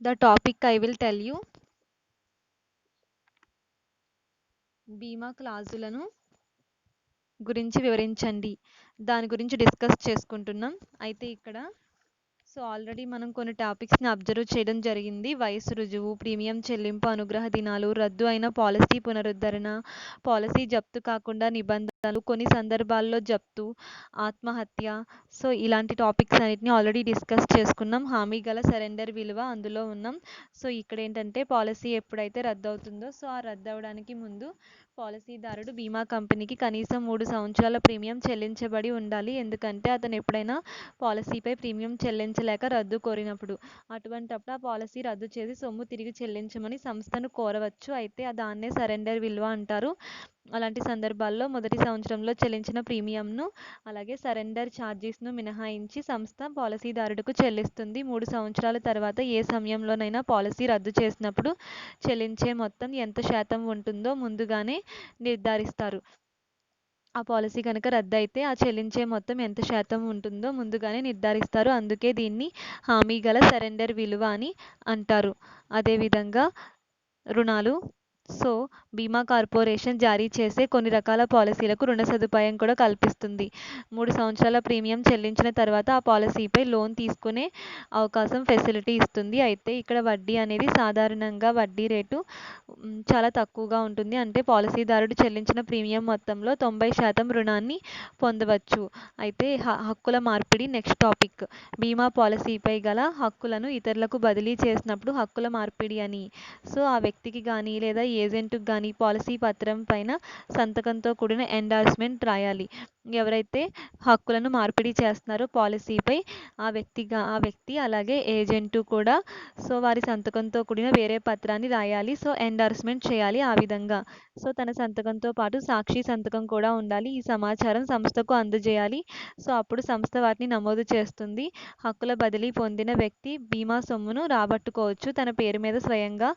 The topic I will tell you బీమా క్లాజులను గురించి వివరించండి. దాని గురించి డిస్కస్ చేసుకుంటున్నాం. అయితే ఇక్కడ ఆల్రెడీ మనం కొన్ని టాపిక్స్ని అబ్జర్వ్ చేయడం జరిగింది. వయసు రుజువు, ప్రీమియం చెల్లింపు, అనుగ్రహ దినాలు, రద్దు అయిన పాలసీ పునరుద్ధరణ, పాలసీ జప్తు కాకుండా నిబంధనలు, కొన్ని సందర్భాల్లో జప్తు, ఆత్మహత్య. ఇలాంటి టాపిక్స్ అన్నిటిని ఆల్రెడీ డిస్కస్ చేసుకున్నాం. హామీ గల సరెండర్ విలువ అందులో ఉన్నాం. ఇక్కడ ఏంటంటే పాలసీ ఎప్పుడైతే రద్దు అవుతుందో ఆ రద్దు అవ్వడానికి ముందు పాలసీదారుడు బీమా కంపెనీకి కనీసం 3 సంవత్సరాల ప్రీమియం చెల్లించబడి ఉండాలి. ఎందుకంటే అతను ఎప్పుడైనా పాలసీపై ప్రీమియం చెల్లించలేక రద్దు కోరినప్పుడు అటువంటప్పుడు ఆ పాలసీ రద్దు చేసి సొమ్ము తిరిగి చెల్లించమని సంస్థను కోరవచ్చు. అయితే దాన్నే సరెండర్ విలువ అంటారు. అలాంటి సందర్భాల్లో మొదటి సంవత్సరంలో చెల్లించిన ప్రీమియంను అలాగే సరెండర్ ఛార్జీస్ను మినహాయించి సంస్థ పాలసీదారుడికి చెల్లిస్తుంది. 3 సంవత్సరాల తర్వాత ఏ సమయంలోనైనా పాలసీ రద్దు చేసినప్పుడు చెల్లించే మొత్తం ఎంత శాతం ఉంటుందో ముందుగానే నిర్ధారిస్తారు. ఆ పాలసీ కనుక రద్దు అయితే ఆ చెల్లించే మొత్తం ఎంత శాతం ఉంటుందో ముందుగానే నిర్ధారిస్తారు. అందుకే దీన్ని హామీ గల సరెండర్ విలువ అని అంటారు. అదేవిధంగా రుణాలు. బీమా కార్పొరేషన్ జారీ చేసే కొన్ని రకాల పాలసీలకు రుణ సదుపాయం కూడా కల్పిస్తుంది. 3 సంవత్సరాల ప్రీమియం చెల్లించిన తర్వాత ఆ పాలసీపై లోన్ తీసుకునే అవకాశం ఫెసిలిటీ ఇస్తుంది. అయితే ఇక్కడ వడ్డీ అనేది సాధారణంగా వడ్డీ రేటు చాలా తక్కువగా ఉంటుంది. అంటే పాలసీదారుడు చెల్లించిన ప్రీమియం మొత్తంలో 90% రుణాన్ని పొందవచ్చు. అయితే హక్కుల మార్పిడి నెక్స్ట్ టాపిక్. బీమా పాలసీపై గల హక్కులను ఇతరులకు బదిలీ చేసినప్పుడు హక్కుల మార్పిడి అని. ఆ వ్యక్తికి కానీ లేదా ఏజెంట్కి కానీ పాలసీ పత్రం పైన సంతకంతో కూడిన ఎండార్స్మెంట్ రాయాలి. ఎవరైతే హక్కులను మార్పిడి చేస్తున్నారో పాలసీపై ఆ వ్యక్తి అలాగే ఏజెంటు కూడా వారి సంతకంతో కూడిన వేరే పత్రాన్ని రాయాలి. ఎండార్స్మెంట్ చేయాలి. ఆ విధంగా తన సంతకంతో పాటు సాక్షి సంతకం కూడా ఉండాలి. ఈ సమాచారం సంస్థకు అందజేయాలి. అప్పుడు సంస్థ వాటిని నమోదు చేస్తుంది. హక్కుల బదిలీ పొందిన వ్యక్తి బీమా సొమ్మును రాబట్టుకోవచ్చు. తన పేరు మీద స్వయంగా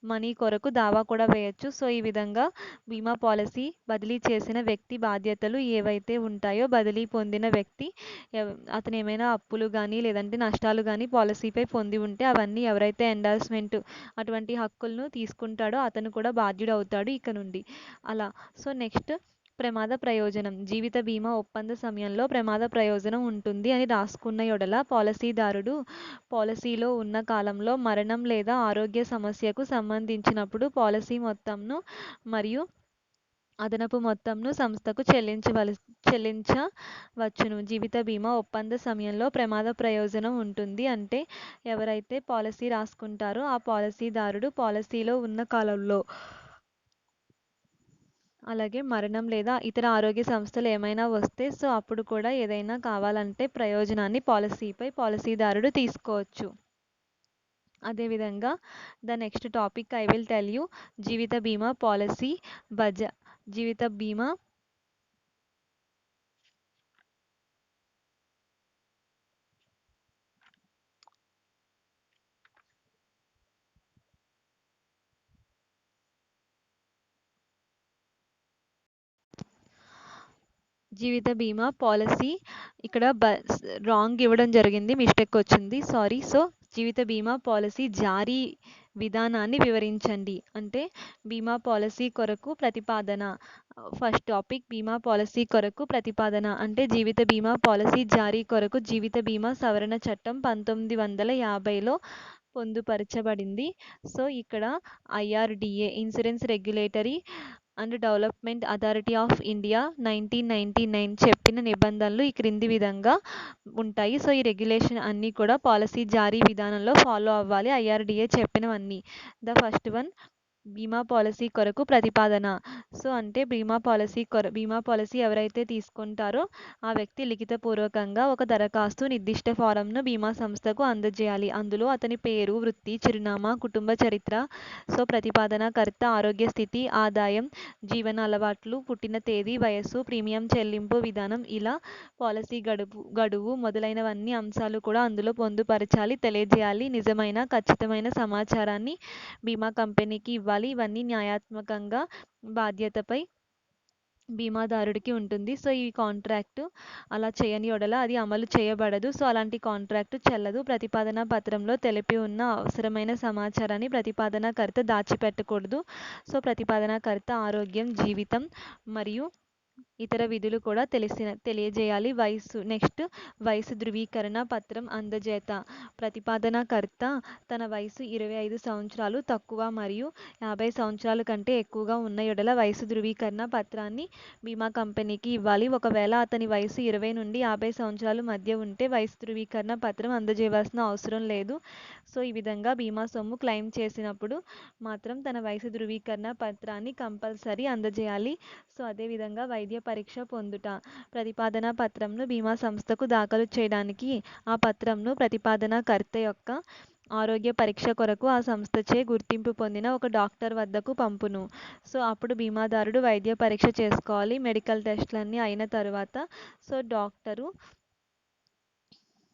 మనీ కొరకు దావా కూడా వేయొచ్చు. ఈ విధంగా బీమా పాలసీ బదిలీ చేసిన వ్యక్తి బాధ్యతలు ఏవైతే ఉంటాయో బదిలీ పొందిన వ్యక్తి అతను ఏమైనా అప్పులు కానీ లేదంటే నష్టాలు కానీ పాలసీపై పొంది ఉంటే అవన్నీ ఎవరైతే ఎండార్స్మెంట్ అటువంటి హక్కులను తీసుకుంటాడో అతను కూడా బాధ్యుడు అవుతాడు ఇక నుండి. అలా నెక్స్ట్ ప్రమాద ప్రయోజనం. జీవిత బీమా ఒప్పంద సమయంలో ప్రమాద ప్రయోజనం ఉంటుంది అని రాసుకున్న యెడల పాలసీదారుడు పాలసీలో ఉన్న కాలంలో మరణం లేదా ఆరోగ్య సమస్యకు సంబంధించినప్పుడు పాలసీ మొత్తంను మరియు అదనపు మొత్తంను సంస్థకు చెల్లించవచ్చును. జీవిత బీమా ఒప్పంద సమయంలో ప్రమాద ప్రయోజనం ఉంటుంది. అంటే ఎవరైతే పాలసీ రాసుకుంటారో ఆ పాలసీదారుడు పాలసీలో ఉన్న కాలంలో అలాగే మరణం లేదా ఇతర ఆరోగ్య సమస్యలు ఏమైనా వస్తే అప్పుడు కూడా ఏదైనా కావాలంటే ప్రయోజనాన్ని పాలసీపై పాలసీదారుడు తీసుకోవచ్చు. అదేవిధంగా the next topic I will tell you జీవిత బీమా పాలసీ జీవిత బీమా జీవిత బీమా పాలసీ ఇక్కడ రాంగ్ ఇవ్వడం జరిగింది, మిస్టేక్ వచ్చింది, సారీ. జీవిత బీమా పాలసీ జారీ విధానాన్ని వివరించండి. అంటే బీమా పాలసీ కొరకు ప్రతిపాదన. ఫస్ట్ టాపిక్ బీమా పాలసీ కొరకు ప్రతిపాదన అంటే జీవిత బీమా పాలసీ జారీ కొరకు జీవిత బీమా సవరణ చట్టం 1950లో పొందుపరచబడింది. ఇక్కడ IRDA insurance regulatory and development authority of India 1999 చెప్పిన నిబంధనలు ఈ క్రింది విధంగా ఉంటాయి. ఈ రెగ్యులేషన్ అన్నీ కూడా పాలసీ జారీ విధానంలో ఫాలో అవ్వాలి. IRDA చెప్పినవన్నీ. ద ఫస్ట్ వన్ బీమా పాలసీ కొరకు ప్రతిపాదన. అంటే బీమా పాలసీ ఎవరైతే తీసుకుంటారో ఆ వ్యక్తి లిఖితపూర్వకంగా ఒక దరఖాస్తు నిర్దిష్ట ఫారంను బీమా సంస్థకు అందజేయాలి. అందులో అతని పేరు, వృత్తి, చిరునామా, కుటుంబ చరిత్ర, ప్రతిపాదనకర్త ఆరోగ్య స్థితి, ఆదాయం, జీవన అలవాట్లు, పుట్టిన తేదీ, వయస్సు, ప్రీమియం చెల్లింపు విధానం, ఇలా పాలసీ గడువు మొదలైనవన్నీ అంశాలు కూడా అందులో పొందుపరచాలి, తెలియజేయాలి. నిజమైన ఖచ్చితమైన సమాచారాన్ని బీమా కంపెనీకి ఇవ్వాలి. ఇవన్నీ న్యాయాత్మకంగా బాధ్యతపై బీమాదారుడికి ఉంటుంది. సో, ఈ కాంట్రాక్ట్ అలా చేయని యెడల అది అమలు చేయబడదు. సో, అలాంటి కాంట్రాక్ట్ చెల్లదు. ప్రతిపాదన పత్రంలో తెలిపి ఉన్న అవసరమైన సమాచారాన్ని ప్రతిపాదనకర్త దాచిపెట్టకూడదు. సో, ప్రతిపాదనకర్త ఆరోగ్యం, జీవితం మరియు ఇతర విధులు కూడా తెలియజేయాలి. వయసు ధృవీకరణ పత్రం అందజేత. ప్రతిపాదనకర్త తన వయసు 25 సంవత్సరాలు తక్కువ మరియు 50 సంవత్సరాల కంటే ఎక్కువగా ఉన్న యెడల వయసు ధృవీకరణ పత్రాన్ని బీమా కంపెనీకి ఇవ్వాలి. ఒకవేళ అతని వయసు 20 నుండి 50 సంవత్సరాల మధ్య ఉంటే వయసు ధృవీకరణ పత్రం అందజేయవలసిన అవసరం లేదు. సో, ఈ విధంగా బీమా సొమ్ము క్లెయిమ్ చేసినప్పుడు మాత్రం తన వయసు ధృవీకరణ పత్రాన్ని కంపల్సరీ అందజేయాలి. సో, అదేవిధంగా వైద్య పరీక్ష పొందుట. ప్రతిపాదన పత్రంను బీమా సంస్థకు దాఖలు చేయడానికి ఆ పత్రంను ప్రతిపాదనకర్త యొక్క ఆరోగ్య పరీక్ష కొరకు ఆ సంస్థచే గుర్తింపు పొందిన ఒక డాక్టర్ వద్దకు పంపును. సో, అప్పుడు బీమాదారుడు వైద్య పరీక్ష చేసుకోవాలి. మెడికల్ టెస్టులన్నీ అయిన తరువాత సో,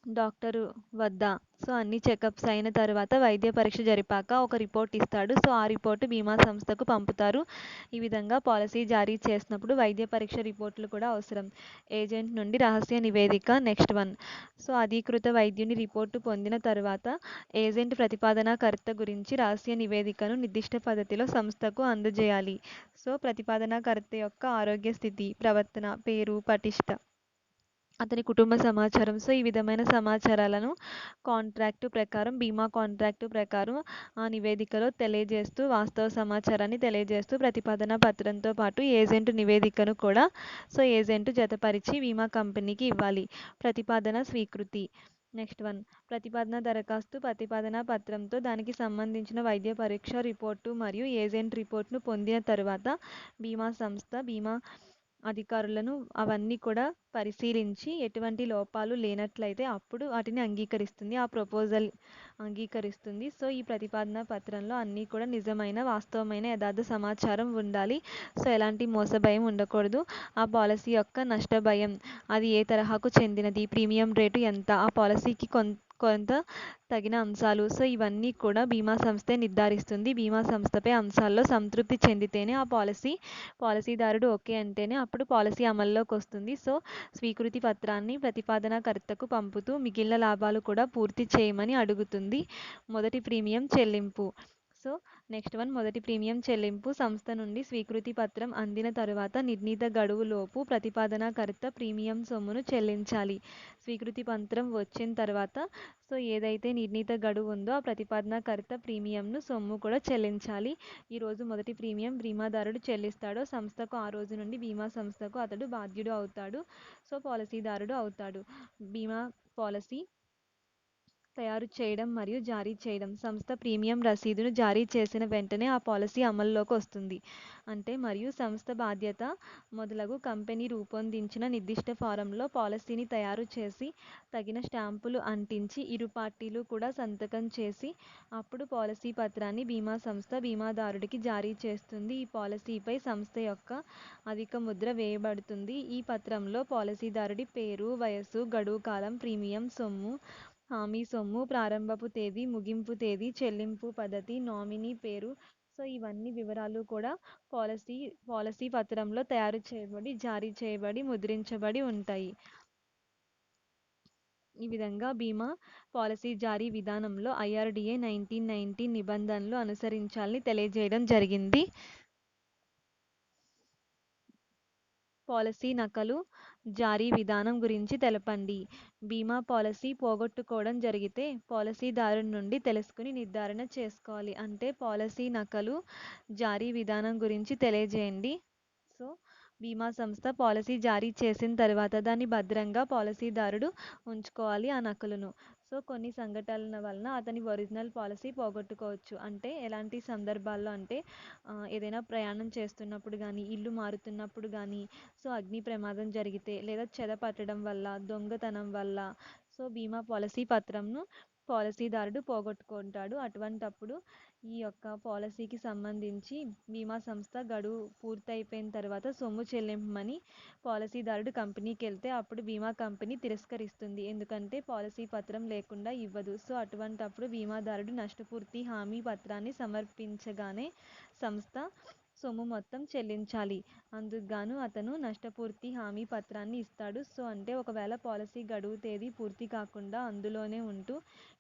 డాక్టరు వద్ద సో, అన్ని చెకప్స్ అయిన తర్వాత వైద్య పరీక్ష జరిపాక ఒక రిపోర్ట్ ఇస్తాడు. సో, ఆ రిపోర్టు బీమా సంస్థకు పంపుతారు. ఈ విధంగా పాలసీ జారీ చేసినప్పుడు వైద్య పరీక్ష రిపోర్టులు కూడా అవసరం. ఏజెంట్ నుండి రహస్య నివేదిక. Next one. సో, అధీకృత వైద్యుని రిపోర్టు పొందిన తరువాత ఏజెంట్ ప్రతిపాదనకర్త గురించి రహస్య నివేదికను నిర్దిష్ట పద్ధతిలో సంస్థకు అందజేయాలి. సో, ప్రతిపాదనకర్త యొక్క ఆరోగ్య స్థితి, ప్రవర్తన, పేరు, పటిష్ట, అతని కుటుంబ సమాచారం. సో, ఈ విధమైన సమాచారాలను బీమా కాంట్రాక్టు ప్రకారం ఆ నివేదికలో తెలియజేస్తూ వాస్తవ సమాచారాన్ని తెలియజేస్తూ ప్రతిపాదన పత్రంతో పాటు ఏజెంట్ నివేదికను కూడా సో, ఏజెంట్ జతపరిచి బీమా కంపెనీకి ఇవ్వాలి. ప్రతిపాదన స్వీకృతి. Next one. ప్రతిపాదన దరఖాస్తు ప్రతిపాదన పత్రంతో దానికి సంబంధించిన వైద్య పరీక్ష రిపోర్టు మరియు ఏజెంట్ రిపోర్ట్ను పొందిన తరువాత బీమా సంస్థ బీమా అధికారులను అవన్నీ కూడా పరిశీలించి ఎటువంటి లోపాలు లేనట్లయితే అప్పుడు వాటిని అంగీకరిస్తుంది. ఆ ప్రపోజల్ అంగీకరిస్తుంది. సో, ఈ ప్రతిపాదన పత్రంలో అన్నీ కూడా నిజమైన, వాస్తవమైన, యథార్థ సమాచారం ఉండాలి. సో, ఎలాంటి మోసభయం ఉండకూడదు. ఆ పాలసీ యొక్క నష్ట భయం, అది ఏ తరహాకు చెందినది, ప్రీమియం రేటు ఎంత, ఆ పాలసీకి కొంత తగిన అంశాలు. సో, ఇవన్నీ కూడా బీమా సంస్థే నిర్ధారిస్తుంది. బీమా సంస్థపై అంశాల్లో సంతృప్తి చెందితేనే ఆ పాలసీదారుడు ఓకే అంటేనే అప్పుడు పాలసీ అమల్లోకి వస్తుంది. సో, స్వీకృతి పత్రాన్ని ప్రతిపాదనకర్తకు పంపుతూ మిగిలిన లాభాలు కూడా పూర్తి చేయమని అడుగుతుంది. మొదటి ప్రీమియం చెల్లింపు. So, next one. మొదటి ప్రీమియం చెల్లింపు. సంస్థ నుండి స్వీకృతి పత్రం అందిన తరువాత నిర్ణీత గడువులోపు ప్రతిపాదనకర్త ప్రీమియం సొమ్మును చెల్లించాలి. స్వీకృతి పత్రం వచ్చిన తర్వాత సో, ఏదైతే నిర్ణీత గడువు ఉందో ఆ ప్రతిపాదనకర్త ప్రీమియంను సొమ్ము కూడా చెల్లించాలి. ఈ రోజు మొదటి ప్రీమియం బీమాదారుడు చెల్లిస్తాడో సంస్థకు ఆ రోజు నుండి బీమా సంస్థకు అతడు బాధ్యుడు అవుతాడు. సో, పాలసీదారుడు అవుతాడు. బీమా పాలసీ తయారు చేయడం మరియు జారీ చేయడం. సంస్థ ప్రీమియం రసీదును జారీ చేసిన వెంటనే ఆ పాలసీ అమల్లోకి వస్తుంది. అంటే మరియు సంస్థ బాధ్యత మొదలగు కంపెనీ రూపొందించిన నిర్దిష్ట ఫారంలో పాలసీని తయారు చేసి తగిన స్టాంపులు అంటించి ఇరు పార్టీలు కూడా సంతకం చేసి అప్పుడు పాలసీ పత్రాన్ని బీమా సంస్థ బీమాదారుడికి జారీ చేస్తుంది. ఈ పాలసీపై సంస్థ యొక్క అధిక ముద్ర వేయబడుతుంది. ఈ పత్రంలో పాలసీదారుడి పేరు, వయస్సు, గడువు కాలం, ప్రీమియం సొమ్ము, హామీ సొమ్ము, ప్రారంభపు తేదీ, ముగింపు తేదీ, చెల్లింపు పద్ధతి, నామినీ పేరు సో, ఇవన్నీ వివరాలు కూడా పాలసీ పత్రంలో తయారు చేయబడి, జారీ చేయబడి, ముద్రించబడి ఉంటాయి. ఈ విధంగా బీమా పాలసీ జారీ విధానంలో IRDA 1990 నిబంధనలు అనుసరించాలని తెలియజేయడం జరిగింది. పాలసీ నకలు జారీ విధానం గురించి తెలపండి. బీమా పాలసీ పోగొట్టుకోవడం జరిగితే పాలసీదారు నుండి తెలుసుకుని నిర్ధారణ చేసుకోవాలి. అంటే పాలసీ నకలు జారీ విధానం గురించి తెలియజేయండి. సో, బీమా సంస్థ పాలసీ జారీ చేసిన తర్వాత దాన్ని భద్రంగా పాలసీదారుడు ఉంచుకోవాలి ఆ నకలును. సో, కొన్ని సంఘటనల వలన అతని ఒరిజినల్ పాలసీ పోగొట్టుకోవచ్చు. అంటే ఎలాంటి సందర్భాల్లో అంటే ఏదైనా ప్రయాణం చేస్తున్నప్పుడు కానీ, ఇల్లు మారుతున్నప్పుడు కానీ, సో, అగ్ని ప్రమాదం జరిగితే లేదా చెద పట్టడం వల్ల, దొంగతనం వల్ల సో, బీమా పాలసీ పత్రంను పాలసీదారుడు పోగొట్టుకుంటాడు. అటువంటప్పుడు ఈ యొక్క పాలసీకి సంబంధించి బీమా సంస్థ గడువు పూర్తయిపోయిన తర్వాత సొమ్ము చెల్లింపమని పాలసీదారుడు కంపెనీకి వెళ్తే అప్పుడు బీమా కంపెనీ తిరస్కరిస్తుంది. ఎందుకంటే పాలసీ పత్రం లేకుండా ఇవ్వదు. సో, అటువంటప్పుడు బీమాదారుడు నష్టపూర్తి హామీ పత్రాన్ని సమర్పించగానే సంస్థ సొమ్ము మొత్తం చెల్లించాలి. అందుకు గాను అతను నష్టపూర్తి హామీ పత్రాన్ని ఇస్తాడు. సో అంటే ఒకవేళ పాలసీ గడువు తేదీ పూర్తి కాకుండా అందులోనే ఉంటూ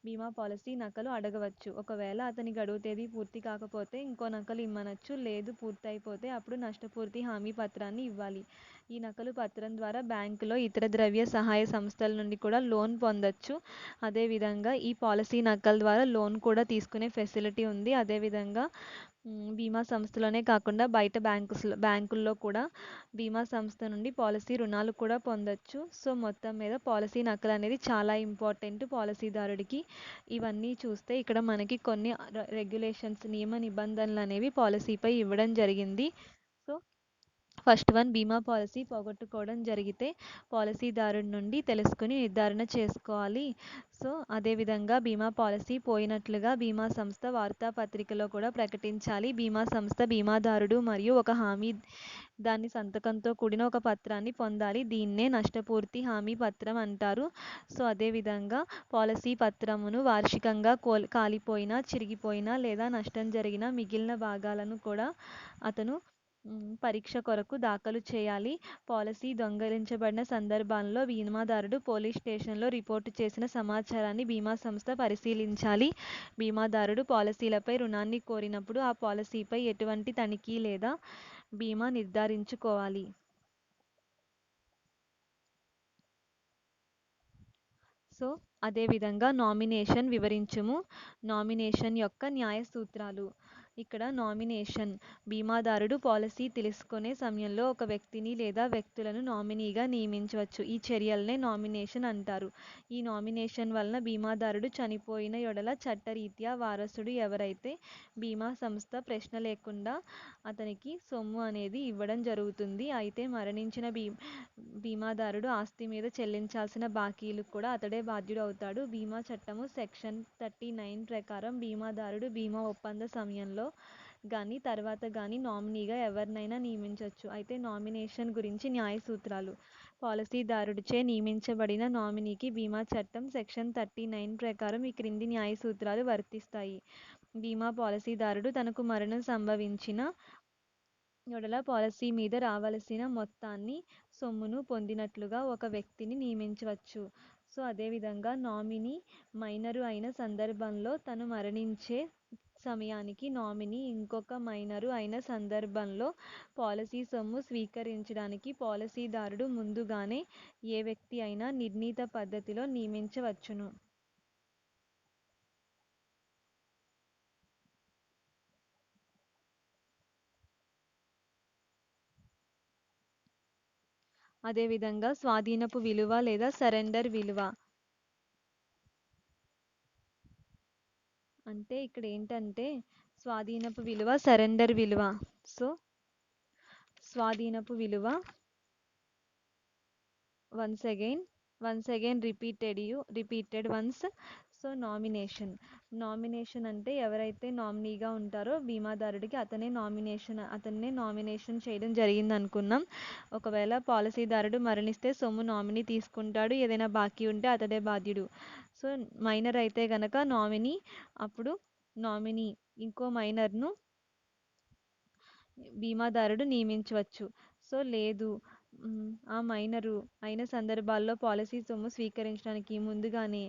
బీమా పాలసీ నకలు అడగవచ్చు. ఒకవేళ అతని గడువు తేదీ పూర్తి కాకపోతే ఇంకో నకలు ఇమ్మనొచ్చు. లేదు పూర్తయిపోతే అప్పుడు నష్టపూర్తి హామీ పత్రాన్ని ఇవ్వాలి. ఈ నకలు పత్రం ద్వారా బ్యాంకులో ఇతర ద్రవ్య సహాయ సంస్థల నుండి కూడా లోన్ పొందొచ్చు. అదేవిధంగా ఈ పాలసీ నకల ద్వారా లోన్ కూడా తీసుకునే ఫెసిలిటీ ఉంది. అదేవిధంగా బీమా సంస్థలోనే కాకుండా బయట బ్యాంకుల్లో కూడా బీమా సంస్థ నుండి పాలసీ రుణాలు కూడా పొందొచ్చు. సో మొత్తం మీద పాలసీ నకలు అనేది చాలా ఇంపార్టెంట్ పాలసీదారుడికి. ఇవన్నీ చూస్తే ఇక్కడ మనకి కొన్ని రెగ్యులేషన్స్ నియమ నిబంధనలు అనేవి పాలసీపై ఇవ్వడం జరిగింది. సో ఫస్ట్ వన్, బీమా పాలసీ పోగొట్టుకోవడం జరిగితే పాలసీదారుడి నుండి తెలుసుకుని నిర్ధారణ చేసుకోవాలి. సో అదేవిధంగా బీమా పాలసీ పోయినట్లుగా బీమా సంస్థ వార్తాపత్రికలో కూడా ప్రకటించాలి. బీమా సంస్థ బీమాదారుడు మరియు ఒక హామీ దాని సంతకంతో కూడిన ఒక పత్రాన్ని పొందాలి. దీన్నే నష్టపూర్తి హామీ పత్రం అంటారు. సో అదేవిధంగా పాలసీ పత్రమును వార్షికంగా కాలిపోయినా, చిరిగిపోయినా లేదా నష్టం జరిగిన మిగిలిన భాగాలను కూడా అతను పరీక్ష కొరకు దాఖలు చేయాలి. పాలసీ దొంగిలించబడిన సందర్భాల్లో బీమాదారుడు పోలీస్ స్టేషన్లో రిపోర్టు చేసిన సమాచారాన్ని బీమా సంస్థ పరిశీలించాలి. బీమాదారుడు పాలసీలపై రుణాన్ని కోరినప్పుడు ఆ పాలసీపై ఎటువంటి తనిఖీ లేదా బీమా నిర్ధారించుకోవాలి. సో అదేవిధంగా నామినేషన్ వివరించుము. నామినేషన్ యొక్క న్యాయ సూత్రాలు. ఇక్కడ నామినేషన్, బీమాదారుడు పాలసీ తెలుసుకునే సమయంలో ఒక వ్యక్తిని లేదా వ్యక్తులను నామినీగా నియమించవచ్చు. ఈ చర్యలనే నామినేషన్ అంటారు. ఈ నామినేషన్ వలన బీమాదారుడు చనిపోయిన యెడల చట్టరీత్యా వారసుడు ఎవరైతే బీమా సంస్థ ప్రశ్న లేకుండా అతనికి సొమ్ము అనేది ఇవ్వడం జరుగుతుంది. అయితే మరణించిన బీమాదారుడు ఆస్తి మీద చెల్లించాల్సిన బాకీలు కూడా అతడే బాధ్యుడు అవుతాడు. బీమా చట్టము సెక్షన్ 39 ప్రకారం బీమాదారుడు బీమా ఒప్పంద సమయంలో గాని తర్వాత గాని నామినీగా ఎవరినైనా నియమించవచ్చు. అయితే నామినేషన్ గురించి న్యాయ సూత్రాలు. పాలసీదారుడిచే నియమించబడిన నామినీకి బీమా చట్టం సెక్షన్ 39 ప్రకారం ఈ క్రింది న్యాయ సూత్రాలు వర్తిస్తాయి. బీమా పాలసీదారుడు తనకు మరణం సంభవించిన యెడల పాలసీ మీద రావలసిన మొత్తాన్ని, సొమ్మును పొందినట్లుగా ఒక వ్యక్తిని నియమించవచ్చు. సో అదేవిధంగా నామినీ మైనరు అయిన సందర్భంలో తను మరణించే సమయానికి నామినీ ఇంకొక మైనరు అయిన సందర్భంలో పాలసీ సొమ్ము స్వీకరించడానికి పాలసీదారుడు ముందుగానే ఏ వ్యక్తి అయినా నిర్ణీత పద్ధతిలో నియమించవచ్చును. అదేవిధంగా స్వాధీనపు విలువ లేదా సరెండర్ విలువ అంటే ఇక్కడ ఏంటంటే స్వాధీనపు విలువ, సరెండర్ విలువ. సో స్వాధీనపు విలువ once again repeated once. So nomination అంటే ఎవరైతే నామినీగా ఉంటారో బీమాదారుడికి అతన్నే నామినేషన్ చేయడం జరిగింది అనుకున్నాం. ఒకవేళ పాలసీదారుడు మరణిస్తే సొమ్ము నామినీ తీసుకుంటాడు. ఏదైనా బాకీ ఉంటే అతడే బాధ్యుడు. సో మైనర్ అయితే గనక నామినీ, అప్పుడు నామినీ ఇంకో మైనర్ను బీమాదారుడు నియమించవచ్చు. సో లేదు ఆ మైనరు అయిన సందర్భాల్లో పాలసీ సొమ్ము స్వీకరించడానికి ముందుగానే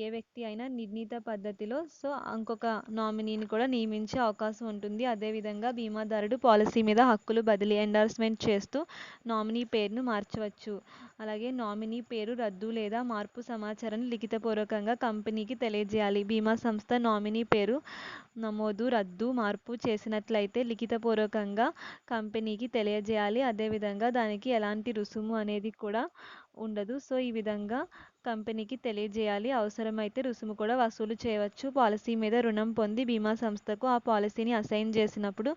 ఏ వ్యక్తి అయినా నిర్ణీత పద్ధతిలో సో ఇంకొక నామినీని కూడా నియమించే అవకాశం ఉంటుంది. అదేవిధంగా బీమాదారుడు పాలసీ మీద హక్కులు బదిలీ ఎండార్స్మెంట్ చేస్తూ నామినీ పేరును మార్చవచ్చు. అలాగే నామినీ పేరు రద్దు లేదా మార్పు సమాచారాన్ని లిఖితపూర్వకంగా కంపెనీకి తెలియజేయాలి. బీమా సంస్థ నామినీ పేరు నమోదు, రద్దు, మార్పు చేసినట్లయితే లిఖితపూర్వకంగా కంపెనీకి తెలియజేయాలి. అదేవిధంగా దానికి ఎలాంటి రుసుము అనేది కూడా ఉండదు. సో ఈ విధంగా కంపెనీకి తెలియజేయాలి. అవసరమైతే రుసుము కూడా వసూలు చేయవచ్చు. పాలసీ మీద రుణం పొంది బీమా సంస్థకు ఆ పాలసీని అసైన్ చేసినప్పుడు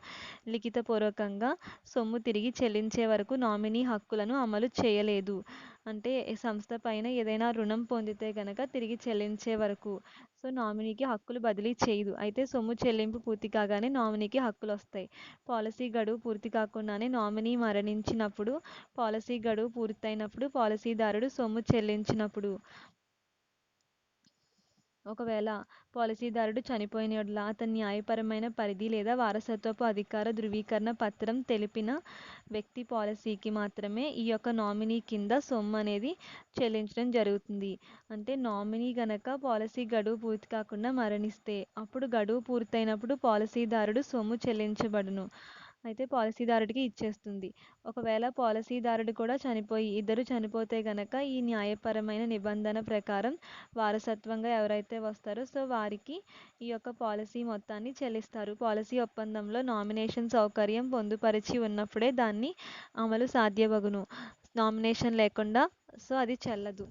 లిఖితపూర్వకంగా సొమ్ము తిరిగి చెల్లించే వరకు నామినీ హక్కులను అమలు చేయలేదు. అంటే సంస్థ పైన ఏదైనా రుణం పొందితే కనుక తిరిగి చెల్లించే వరకు సో నామినీకి హక్కులు బదిలీ చేయదు. అయితే సొమ్ము చెల్లింపు పూర్తి కాగానే నామినీకి హక్కులు వస్తాయి. పాలసీ గడువు పూర్తి కాకుండానే నామినీ మరణించినప్పుడు, పాలసీ గడువు పూర్తయినప్పుడు, పాలసీదారుడు సొమ్ము చెల్లించినప్పుడు ఒకవేళ పాలసీదారుడు చనిపోయిన యెడల అతని న్యాయపరమైన పరిధి లేదా వారసత్వపు అధికార ధృవీకరణ పత్రం తెలిపిన వ్యక్తి పాలసీకి మాత్రమే ఈ యొక్క నామినీ కింద సొమ్ము అనేది చెల్లించడం జరుగుతుంది. అంటే నామినీ గనక పాలసీ గడువు పూర్తి కాకుండా మరణిస్తే అప్పుడు గడువు పూర్తయినప్పుడు పాలసీదారుడు సొమ్ము చెల్లించబడును. అయితే పాలసీదారుడికి ఇచ్చేస్తుంది. ఒకవేళ పాలసీదారుడు కూడా చనిపోయి ఇద్దరు చనిపోతే గనక ఈ న్యాయపరమైన నిబంధన ప్రకారం వారసత్వంగా ఎవరైతే వస్తారో సో వారికి ఈ యొక్క పాలసీ మొత్తాన్ని చెల్లిస్తారు. పాలసీ ఒప్పందంలో నామినేషన్ సౌకర్యం పొందుపరిచి ఉన్నప్పుడే దాన్ని అమలు సాధ్యమగును. నామినేషన్ లేకుండా సో అది చెల్లదు.